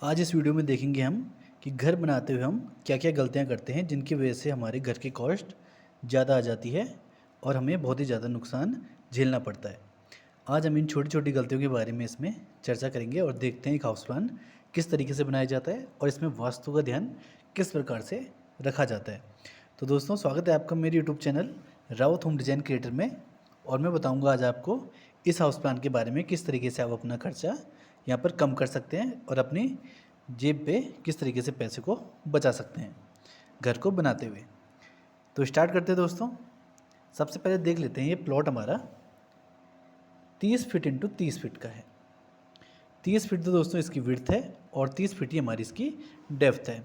आज इस वीडियो में देखेंगे हम कि घर बनाते हुए हम क्या क्या गलतियां करते हैं जिनकी वजह से हमारे घर की कॉस्ट ज़्यादा आ जाती है और हमें बहुत ही ज़्यादा नुकसान झेलना पड़ता है। आज हम इन छोटी छोटी गलतियों के बारे में इसमें चर्चा करेंगे और देखते हैं एक हाउस प्लान किस तरीके से बनाया जाता है और इसमें वास्तु का ध्यान किस प्रकार से रखा जाता है। तो दोस्तों, स्वागत है आपका मेरे YouTube channel Rawat home design creator में। और मैं बताऊंगा आज आपको इस हाउस प्लान के बारे में किस तरीके से आप अपना खर्चा यहाँ पर कम कर सकते हैं और अपनी जेब पे किस तरीके से पैसे को बचा सकते हैं घर को बनाते हुए। तो स्टार्ट करते हैं दोस्तों। सबसे पहले देख लेते हैं, ये प्लॉट हमारा 30 फीट इंटू 30 फीट का है। 30 फीट तो दोस्तों इसकी विड्थ है और 30 फीट ही हमारी इसकी डेप्थ है।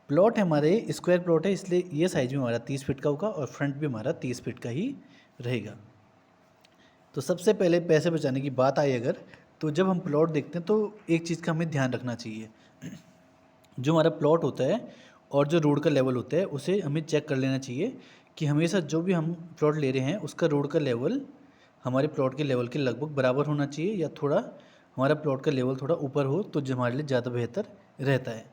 प्लॉट हमारे स्क्वायर प्लॉट है, इसलिए ये साइज भी हमारा 30 फीट का होगा और फ्रंट भी हमारा 30 फीट का ही रहेगा। तो सबसे पहले पैसे बचाने की बात आई अगर, तो जब हम प्लॉट देखते हैं तो एक चीज़ का हमें ध्यान रखना चाहिए। जो हमारा प्लॉट होता है और जो रोड का लेवल होता है उसे हमें चेक कर लेना चाहिए कि हमेशा जो भी हम प्लॉट ले रहे हैं उसका रोड का लेवल हमारे प्लॉट के लेवल के लगभग बराबर होना चाहिए, या थोड़ा हमारा प्लॉट का लेवल थोड़ा ऊपर हो तो जो हमारे लिए ज़्यादा बेहतर रहता है।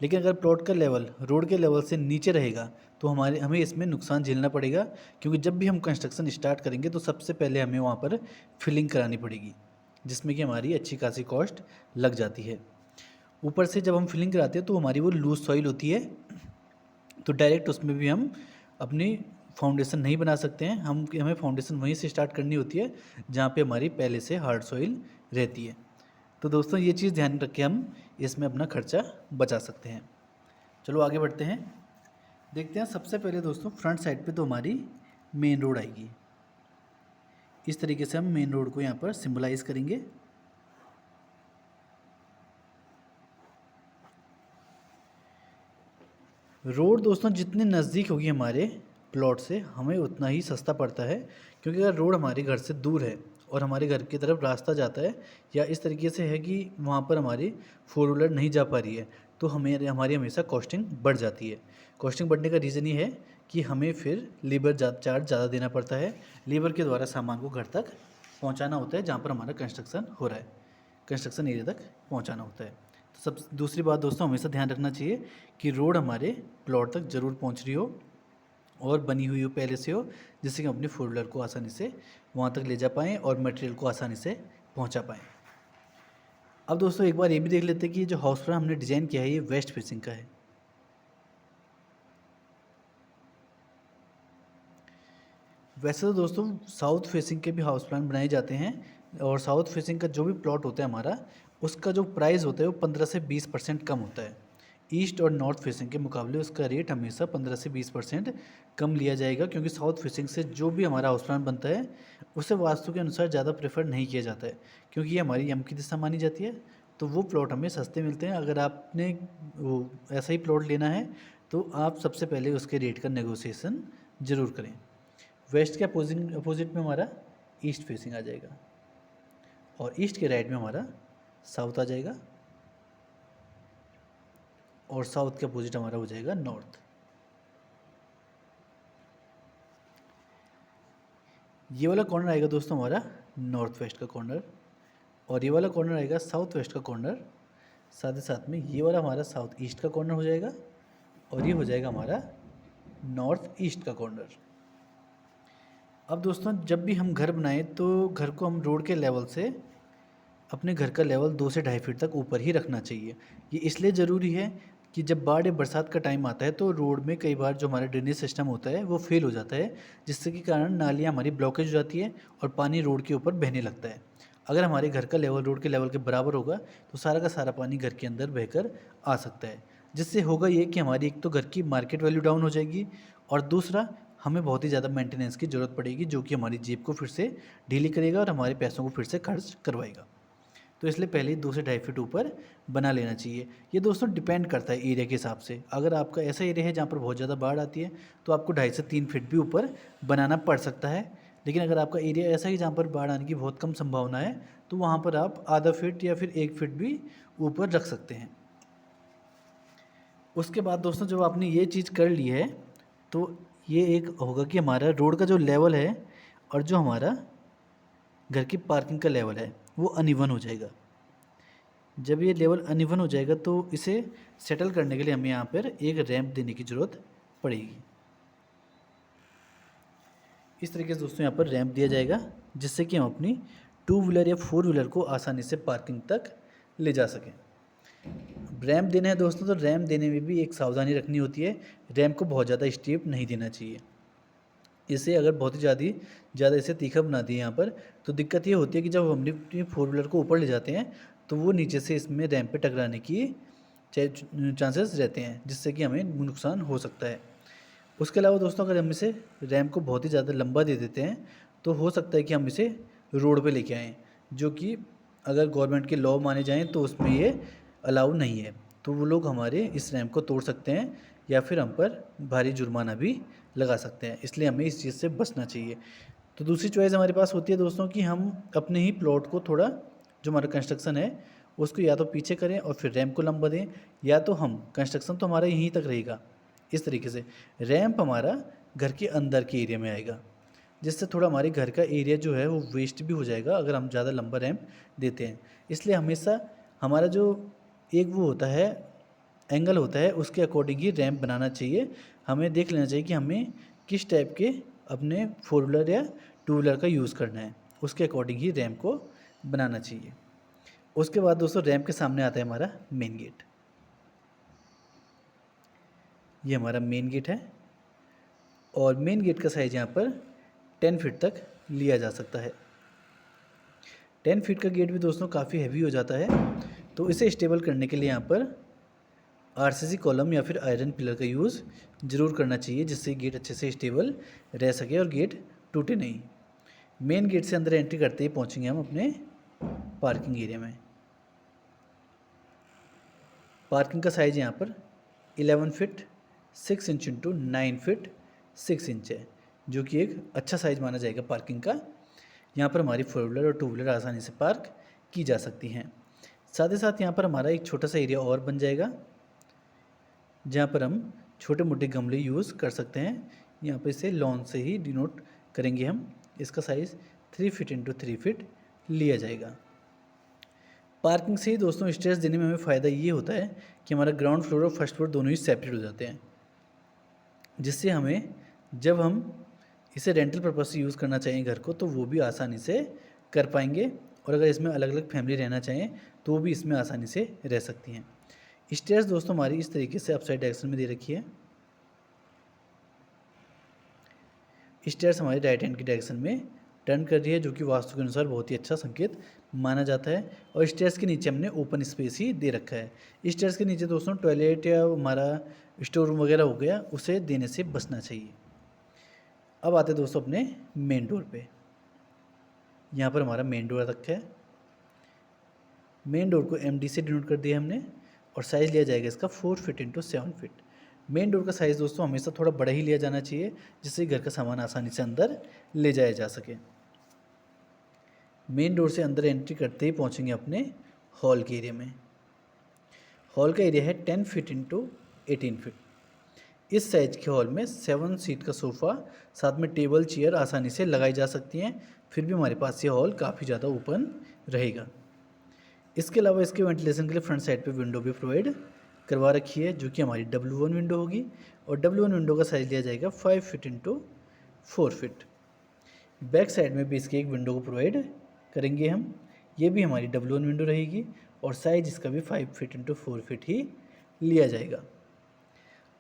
लेकिन अगर प्लॉट का लेवल रोड के लेवल से नीचे रहेगा तो हमें इसमें नुकसान झेलना पड़ेगा, क्योंकि जब भी हम कंस्ट्रक्शन स्टार्ट करेंगे तो सबसे पहले हमें वहाँ पर फिलिंग करानी पड़ेगी, जिसमें कि हमारी अच्छी खासी कॉस्ट लग जाती है। ऊपर से जब हम फिलिंग कराते हैं तो हमारी वो लूज सॉइल होती है, तो डायरेक्ट उसमें भी हम अपनी फाउंडेशन नहीं बना सकते हैं। हमें फाउंडेशन वहीं से स्टार्ट करनी होती है जहाँ पे हमारी पहले से हार्ड सॉइल रहती है। तो दोस्तों, ये चीज़ ध्यान रख के हम इसमें अपना खर्चा बचा सकते हैं। चलो आगे बढ़ते हैं, देखते हैं। सबसे पहले दोस्तों, फ्रंट साइड पे तो हमारी मेन रोड आएगी। इस तरीके से हम मेन रोड को यहाँ पर सिंबलाइज करेंगे। रोड दोस्तों जितने नज़दीक होगी हमारे प्लॉट से हमें उतना ही सस्ता पड़ता है, क्योंकि अगर रोड हमारे घर से दूर है और हमारे घर की तरफ रास्ता जाता है या इस तरीके से है कि वहाँ पर हमारी फोर व्हीलर नहीं जा पा रही है, तो हमारी हमेशा कॉस्टिंग बढ़ जाती है। कॉस्टिंग बढ़ने का रीज़न ये है कि हमें फिर लेबर चार्ज ज़्यादा देना पड़ता है। लेबर के द्वारा सामान को घर तक पहुँचाना होता है, जहाँ पर हमारा कंस्ट्रक्शन हो रहा है, कंस्ट्रक्शन एरिया तक पहुँचाना होता है। तो सब दूसरी बात दोस्तों, हमेशा ध्यान रखना चाहिए कि रोड हमारे प्लॉट तक ज़रूर पहुंच रही हो और बनी हुई हो पहले से हो, जिससे कि हम अपनी फोर व्हीलर को आसानी से वहां तक ले जा पाएँ और मटेरियल को आसानी से पहुंचा पाएँ। अब दोस्तों एक बार ये भी देख लेते हैं कि जो हाउस प्लान हमने डिज़ाइन किया है ये वेस्ट फेसिंग का है। वैसे तो दोस्तों साउथ फेसिंग के भी हाउस प्लान बनाए जाते हैं, और साउथ फेसिंग का जो भी प्लॉट होता है हमारा, उसका जो प्राइस होता है वो 15 से 20% कम होता है। ईस्ट और नॉर्थ फेसिंग के मुकाबले उसका रेट हमेशा 15 से 20% कम लिया जाएगा, क्योंकि साउथ फेसिंग से जो भी हमारा हाउस प्लान बनता है उसे वास्तु के अनुसार ज़्यादा प्रेफर नहीं किया जाता है, क्योंकि ये हमारी यम की दिशा मानी जाती है। तो वो प्लॉट हमें सस्ते मिलते हैं। अगर आपने वो ऐसा ही प्लॉट लेना है तो आप सबसे पहले उसके रेट का नेगोशिएशन ज़रूर करें। वेस्ट के अपोजिट में हमारा ईस्ट फेसिंग आ जाएगा और ईस्ट के राइट में हमारा साउथ आ जाएगा, और साउथ के अपोजिट हमारा हो जाएगा नॉर्थ। ये वाला कॉर्नर आएगा दोस्तों हमारा नॉर्थ वेस्ट का कॉर्नर, और ये वाला कॉर्नर आएगा साउथ वेस्ट का कॉर्नर। साथ ही साथ में ये वाला हमारा साउथ ईस्ट का कॉर्नर हो जाएगा, और ये हो जाएगा हमारा नॉर्थ ईस्ट का कॉर्नर। अब दोस्तों जब भी हम घर बनाएं तो घर को हम रोड के लेवल से अपने घर का लेवल 2 से 2.5 फीट तक ऊपर ही रखना चाहिए। ये इसलिए ज़रूरी है कि जब बाढ़ या बरसात का टाइम आता है तो रोड में कई बार जो हमारा ड्रेनेज सिस्टम होता है वो फेल हो जाता है, जिससे कि कारण नालियाँ हमारी ब्लॉकेज हो जाती है और पानी रोड के ऊपर बहने लगता है। अगर हमारे घर का लेवल रोड के लेवल के बराबर होगा तो सारा का सारा पानी घर के अंदर बहकर आ सकता है, जिससे होगा ये कि हमारी एक तो घर की मार्केट वैल्यू डाउन हो जाएगी, और दूसरा हमें बहुत ही ज़्यादा मेंटेनेंस की ज़रूरत पड़ेगी, जो कि हमारी जेब को फिर से ढीली करेगा और हमारे पैसों को फिर से खर्च करवाएगा। तो इसलिए पहले ही 2 से 2.5 फीट ऊपर बना लेना चाहिए। ये दोस्तों डिपेंड करता है एरिया के हिसाब से। अगर आपका ऐसा एरिया है जहाँ पर बहुत ज़्यादा बाढ़ आती है तो आपको 2.5 से 3 फीट भी ऊपर बनाना पड़ सकता है। लेकिन अगर आपका एरिया ऐसा ही जहाँ पर बाढ़ आने की बहुत कम संभावना है तो वहाँ पर आप आधा फीट या फिर 1 फीट भी ऊपर रख सकते हैं। उसके बाद दोस्तों जब आपने ये चीज़ कर ली है तो ये एक होगा कि हमारा रोड का जो लेवल है और जो हमारा घर की पार्किंग का लेवल है वो अनइवन हो जाएगा। जब ये लेवल अनइवन हो जाएगा तो इसे सेटल करने के लिए हमें यहाँ पर एक रैंप देने की ज़रूरत पड़ेगी। इस तरीके से दोस्तों यहाँ पर रैंप दिया जाएगा जिससे कि हम अपनी 2 व्हीलर या 4 व्हीलर को आसानी से पार्किंग तक ले जा सकें। रैंप देना है दोस्तों तो रैंप देने में भी एक सावधानी रखनी होती है। रैंप को बहुत ज़्यादा स्टीप नहीं देना चाहिए। इसे अगर बहुत ही ज़्यादा इसे तीखा बना दिए यहाँ पर तो दिक्कत ये होती है कि जब हम अपनी 4 व्हीलर को ऊपर ले जाते हैं तो वो नीचे से इसमें रैंप पे टकराने की चांसेस रहते हैं जिससे कि हमें नुकसान हो सकता है। उसके अलावा दोस्तों अगर हम इसे रैंप को बहुत ही ज़्यादा लंबा दे देते हैं तो हो सकता है कि हम इसे रोड पे लेके आएँ, जो कि अगर गवर्नमेंट के लॉ माने जाएँ तो उसमें ये अलाउ नहीं है। तो वो लोग हमारे इस रैंप को तोड़ सकते हैं या फिर हम पर भारी जुर्माना भी लगा सकते हैं, इसलिए हमें इस चीज़ से बचना चाहिए। तो दूसरी चॉइस हमारे पास होती है दोस्तों कि हम अपने ही प्लॉट को थोड़ा जो हमारा कंस्ट्रक्शन है उसको या तो पीछे करें और फिर रैंप को लंबा दें, या तो हम कंस्ट्रक्शन तो हमारा यहीं तक रहेगा इस तरीके से, रैंप हमारा घर के अंदर के एरिया में आएगा, जिससे थोड़ा हमारे घर का एरिया जो है वो वेस्ट भी हो जाएगा अगर हम ज़्यादा लंबा रैंप देते हैं। इसलिए हमेशा हमारा जो एक वो होता है एंगल होता है उसके अकॉर्डिंग ही रैंप बनाना चाहिए। हमें देख लेना चाहिए कि हमें किस टाइप के अपने 4 व्हीलर या 2 व्हीलर का यूज़ करना है, उसके अकॉर्डिंग ही रैंप को बनाना चाहिए। उसके बाद दोस्तों रैंप के सामने आता है हमारा मेन गेट। ये हमारा मेन गेट है और मेन गेट का साइज़ यहाँ पर 10 फीट तक लिया जा सकता है। 10 फीट का गेट भी दोस्तों काफ़ी हैवी हो जाता है, तो इसे स्टेबल करने के लिए यहाँ पर आरसीसी कॉलम या फिर आयरन पिलर का यूज़ ज़रूर करना चाहिए, जिससे गेट अच्छे से स्टेबल रह सके और गेट टूटे नहीं। मेन गेट से अंदर एंट्री करते ही पहुँचेंगे हम अपने पार्किंग एरिया में। पार्किंग का साइज़ यहाँ पर 11 feet 6 inch into 9 feet 6 inch है, जो कि एक अच्छा साइज़ माना जाएगा पार्किंग का। यहाँ पर हमारी 4 व्हीलर और 2 व्हीलर आसानी से पार्क की जा सकती हैं। साथ ही साथ यहाँ पर हमारा एक छोटा सा एरिया और बन जाएगा जहाँ पर हम छोटे मोटे गमले यूज़ कर सकते हैं। यहाँ पर इसे लॉन से ही डिनोट करेंगे हम। इसका साइज़ 3 फीट इंटू 3 फीट लिया जाएगा। पार्किंग से ही दोस्तों स्टेयर्स देने में हमें फ़ायदा ये होता है कि हमारा ग्राउंड फ्लोर और फर्स्ट फ्लोर दोनों ही सेपरेट हो जाते हैं, जिससे हमें जब हम इसे रेंटल पर्पज़ से यूज़ करना चाहें घर को तो वो भी आसानी से कर पाएंगे, और अगर इसमें अलग अलग फैमिली रहना चाहें तो वो भी इसमें आसानी से रह सकती हैं। स्टेयर्स दोस्तों हमारी इस तरीके से अपसाइड डायरेक्शन में दे रखी है। स्टेयर्स हमारी राइट हैंड की डायरेक्शन में टर्न कर रही है, जो कि वास्तु के अनुसार बहुत ही अच्छा संकेत माना जाता है। और स्टेयर्स के नीचे हमने ओपन स्पेस ही दे रखा है। स्टेयर्स के नीचे दोस्तों टॉयलेट या हमारा स्टोर रूम वगैरह हो गया, उसे देने से बचना चाहिए। अब आते हैं दोस्तों अपने मेन डोर पे। यहाँ पर हमारा मेन डोर रखा है। मेन डोर को MD से डिनोट कर दिया हमने, और साइज़ लिया जाएगा इसका 4 feet into 7 feet. Main door का साइज़ दोस्तों हमेशा थोड़ा बड़ा ही लिया जाना चाहिए, जिससे घर का सामान आसानी से अंदर ले जाया जा सके। मेन डोर से अंदर एंट्री करते ही पहुंचेंगे अपने हॉल के एरिया में। हॉल का एरिया है 10 फीट इंटू 18 फीट। इस साइज के हॉल में 7 सीट का सोफ़ा साथ में टेबल चेयर आसानी से लगाई जा सकती हैं, फिर भी हमारे पास ये हॉल काफ़ी ज़्यादा ओपन रहेगा। इसके अलावा इसके वेंटिलेशन के लिए फ्रंट साइड पे विंडो भी प्रोवाइड करवा रखी है, जो कि हमारी W1 विंडो होगी, और W1 विंडो का साइज़ लिया जाएगा 5 feet into 4 feet. Back side में भी इसके एक विंडो को प्रोवाइड करेंगे हम, ये भी हमारी W1 विंडो रहेगी, और साइज़ इसका भी 5 फीट इंटू 4 फीट ही लिया जाएगा।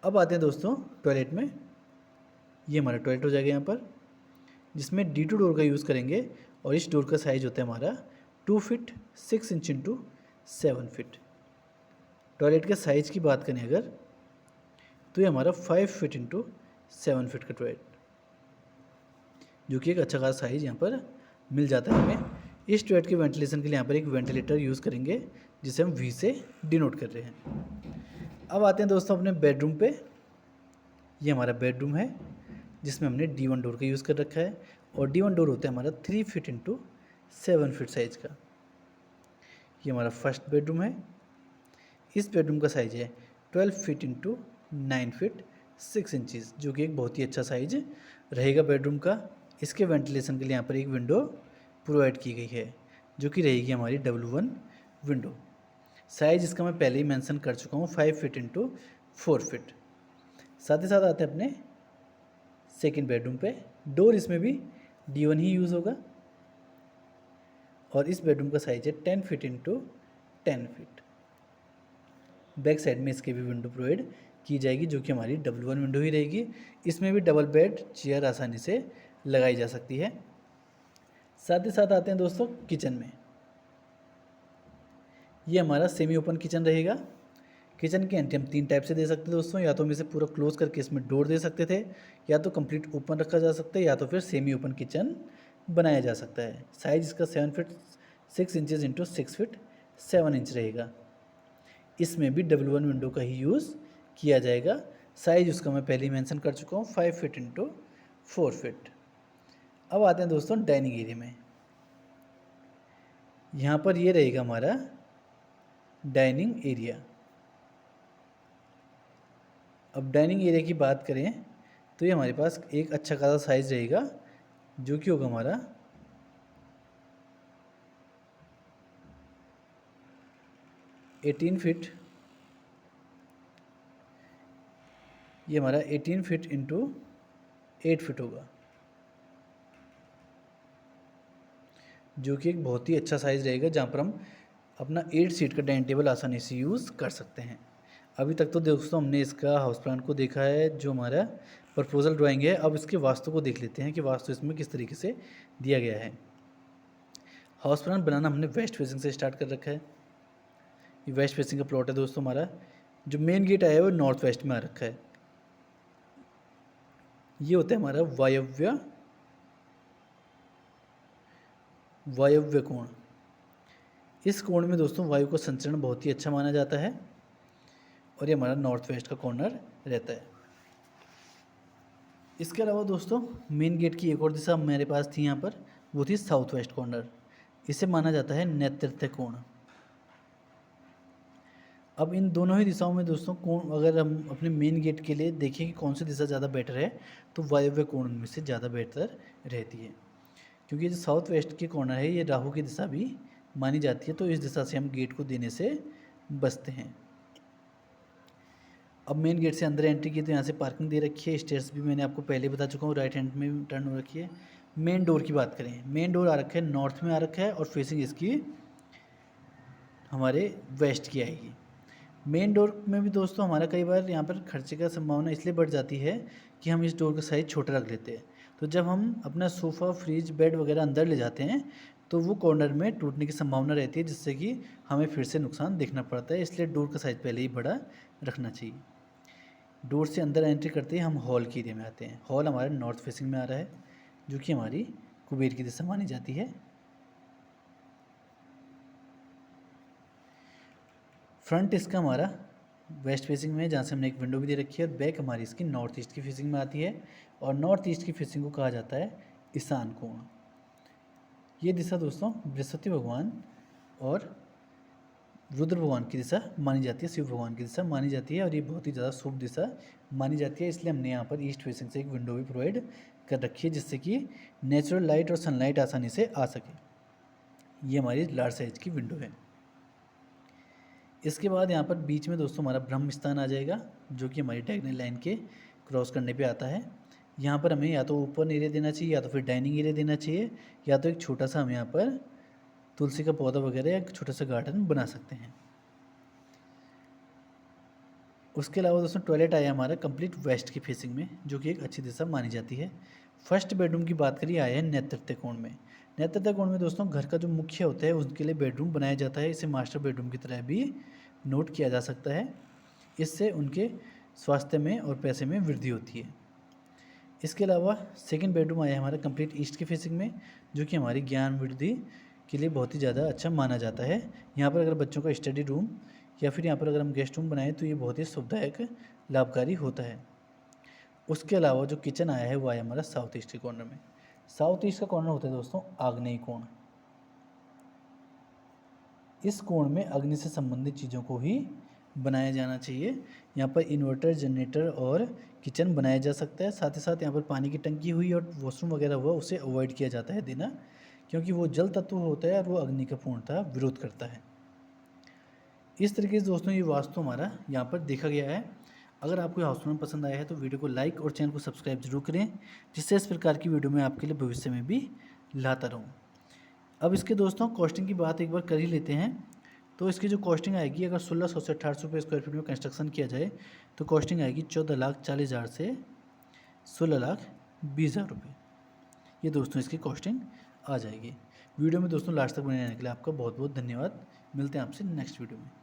अब आते हैं दोस्तों टॉयलेट में। ये हमारा टॉयलेट हो जाएगा यहाँ पर, जिसमें D2 डोर का यूज़ करेंगे, और इस डोर का साइज़ होता है हमारा 2 feet 6 inch into 7 feet. Toilet के साइज़ की बात करें अगर तो ये हमारा 5 फीट इंटू 7 फीट का टॉयलेट, जो कि एक अच्छा खासा साइज़ यहाँ पर मिल जाता है हमें। इस टॉयलेट के वेंटिलेशन के लिए यहाँ पर एक वेंटिलेटर यूज़ करेंगे, जिसे हम V से डिनोट कर रहे हैं। अब आते हैं दोस्तों अपने बेडरूम पे। ये हमारा बेडरूम है, जिसमें हमने D1 डोर का यूज़ कर रखा है, और D1 डोर होता है हमारा 3 फीट इंटू 7 फीट साइज़ का। ये हमारा फर्स्ट बेडरूम है। इस बेडरूम का साइज़ है 12 फीट इंटू 9 फीट 6 इंचज़, जो कि एक बहुत ही अच्छा साइज़ रहेगा बेडरूम का। इसके वेंटिलेशन के लिए यहाँ पर एक विंडो प्रोवाइड की गई है, जो कि रहेगी हमारी W1 विंडो। साइज इसका मैं पहले ही मेंशन कर चुका हूँ, 5 फीट इंटू 4 फीट। साथ ही साथ आते हैं अपने सेकेंड बेडरूम पे। डोर इसमें भी D1 ही यूज़ होगा और इस बेडरूम का साइज है 10 feet into 10 feet. Back side में इसकी भी विंडो प्रोवाइड की जाएगी जो कि हमारी डबल 1 विंडो ही रहेगी। इसमें भी डबल बेड चेयर आसानी से लगाई जा सकती है। साथ ही साथ आते हैं दोस्तों किचन में। ये हमारा सेमी ओपन किचन रहेगा। किचन की एंट्री हम 3 टाइप से दे सकते हैं दोस्तों, या तो हम इसे पूरा क्लोज करके इसमें डोर दे सकते थे, या तो कंप्लीट ओपन रखा जा सकता है, या तो फिर सेमी ओपन किचन बनाया जा सकता है। साइज इसका 7 feet 6 inches into 6 feet 7 inch रहेगा। इसमें भी डबल 1 विंडो का ही यूज़ किया जाएगा। साइज उसका मैं पहले ही मेंशन कर चुका हूँ, 5 फीट इंटू 4 फीट। अब आते हैं दोस्तों डाइनिंग एरिया में। यहाँ पर ये रहेगा हमारा डाइनिंग एरिया। अब डाइनिंग एरिया की बात करें तो ये हमारे पास एक अच्छा खासा साइज़ रहेगा जो कि होगा हमारा 18 फीट। ये हमारा 18 फीट इंटू 8 फीट होगा, जो कि एक बहुत ही अच्छा साइज़ रहेगा जहाँ पर हम अपना 8 सीट का डाइनिंग टेबल आसानी से यूज़ कर सकते हैं। अभी तक तो दोस्तों हमने इसका हाउस प्लान को देखा है जो हमारा प्रपोजल ड्राइंग है। अब इसके वास्तु को देख लेते हैं कि वास्तु इसमें किस तरीके से दिया गया है। हाउस प्लान बनाना हमने वेस्ट फेसिंग से स्टार्ट कर रखा है। ये वेस्ट फेसिंग का प्लॉट है दोस्तों हमारा। जो मेन गेट आया है वो नॉर्थ वेस्ट में आ रखा है। ये होता है हमारा वायव्य कोण। इस कोण में दोस्तों वायु का संचरण बहुत ही अच्छा माना जाता है और ये हमारा नॉर्थ वेस्ट का कॉर्नर रहता है। इसके अलावा दोस्तों मेन गेट की एक और दिशा मेरे पास थी यहाँ पर, वो थी साउथ वेस्ट कॉर्नर। इसे माना जाता है नैऋत्य कोण। अब इन दोनों ही दिशाओं में दोस्तों कोण अगर हम अपने मेन गेट के लिए देखें कि कौन सी दिशा ज़्यादा बेटर है, तो वायव्य कोण में से ज़्यादा बेहतर रहती है, क्योंकि जो साउथ वेस्ट की कॉर्नर है ये राहु की दिशा भी मानी जाती है, तो इस दिशा से हम गेट को देने से बचते हैं। अब मेन गेट से अंदर एंट्री की तो यहाँ से पार्किंग दे रखी है। स्टेयर्स भी मैंने आपको पहले बता चुका हूँ, राइट हैंड में टर्न हो रखी है। मेन डोर की बात करें, मेन डोर आ रखा है नॉर्थ में आ रखा है और फेसिंग इसकी हमारे वेस्ट की आएगी। मेन डोर में भी दोस्तों हमारा कई बार यहाँ पर खर्चे का संभावना इसलिए बढ़ जाती है कि हम इस डोर का साइज़ छोटा रख लेते हैं। तो जब हम अपना सोफ़ा फ्रिज बेड वगैरह अंदर ले जाते हैं तो वो कॉर्नर में टूटने की संभावना रहती है, जिससे कि हमें फिर से नुकसान देखना पड़ता है। इसलिए डोर का साइज़ पहले ही बड़ा रखना चाहिए। डोर से अंदर एंट्री करते ही हम हॉल के एरिया में आते हैं। हॉल हमारे नॉर्थ फेसिंग में आ रहा है जो कि हमारी कुबेर की दिशा मानी जाती है। फ्रंट इसका हमारा वेस्ट फेसिंग में है जहाँ से हमने एक विंडो भी दे रखी है, और बैक हमारी इसकी नॉर्थ ईस्ट की फेसिंग में आती है और नॉर्थ ईस्ट की फेसिंग को कहा जाता है ईशान कोण। ये दिशा दोस्तों बृहस्पति भगवान और रुद्र भगवान की दिशा मानी जाती है, शिव भगवान की दिशा मानी जाती है और ये बहुत ही ज़्यादा शुभ दिशा मानी जाती है। इसलिए हमने यहाँ पर ईस्ट फेसिंग से एक विंडो भी प्रोवाइड कर रखी है जिससे कि नेचुरल लाइट और सनलाइट आसानी से आ सके। ये हमारी लार्ज साइज की विंडो है। इसके बाद यहाँ पर बीच में दोस्तों हमारा ब्रह्म स्थान आ जाएगा जो कि हमारी डायगोनल लाइन के क्रॉस करने पे आता है। यहाँ पर हमें या तो ओपन एरिया देना चाहिए या तो फिर डाइनिंग एरिया देना चाहिए, या तो एक छोटा सा हम यहाँ पर तुलसी का पौधा वगैरह या एक छोटा सा गार्डन बना सकते हैं। उसके अलावा दोस्तों टॉयलेट आया हमारा कंप्लीट वेस्ट की फेसिंग में जो कि एक अच्छी दिशा मानी जाती है। फर्स्ट बेडरूम की बात करिए आया है नैऋत्य कोण में। नैऋत्य कोण में दोस्तों घर का जो मुख्य होता है उसके लिए बेडरूम बनाया जाता है। इसे मास्टर बेडरूम की तरह भी नोट किया जा सकता है। इससे उनके स्वास्थ्य में और पैसे में वृद्धि होती है। इसके अलावा सेकंड बेडरूम आया है हमारा कंप्लीट ईस्ट की फेसिंग में जो कि हमारी ज्ञान वृद्धि के लिए बहुत ही ज़्यादा अच्छा माना जाता है। यहाँ पर अगर बच्चों का स्टडी रूम या फिर यहाँ पर अगर हम गेस्ट रूम बनाएं तो ये बहुत ही सुविधायक लाभकारी होता है। उसके अलावा जो किचन आया है वो आया हमारा साउथ ईस्ट के कॉर्नर में। साउथ ईस्ट का कॉर्नर होता है दोस्तों आग्नेय कोण। इस कोण में अग्नि से संबंधित चीज़ों को ही बनाया जाना चाहिए। यहाँ पर इन्वर्टर, जनरेटर और किचन बनाया जा सकता है। साथ ही साथ यहाँ पर पानी की टंकी हुई और वॉशरूम वगैरह हुआ उसे अवॉइड किया जाता है देना, क्योंकि वो जल तत्व होता है और वो अग्नि का पूर्णतः विरोध करता है। इस तरीके से दोस्तों ये वास्तु हमारा यहाँ पर देखा गया है। अगर आपको हाउस प्लान पसंद आया है तो वीडियो को लाइक और चैनल को सब्सक्राइब जरूर करें, जिससे इस प्रकार की वीडियो मैं आपके लिए भविष्य में भी लाता रहूँ। अब इसके दोस्तों कॉस्टिंग की बात एक बार कर ही लेते हैं। तो इसकी जो कॉस्टिंग आएगी, अगर 1600 से 1800 रुपये स्क्वायर फीट में कंस्ट्रक्शन किया जाए तो कॉस्टिंग आएगी 14,40,000 से 16,20,000 रुपये। ये दोस्तों इसकी कॉस्टिंग आ जाएगी। वीडियो में दोस्तों लास्ट तक बने रहने के लिए आपका बहुत बहुत धन्यवाद। मिलते हैं आपसे नेक्स्ट वीडियो में।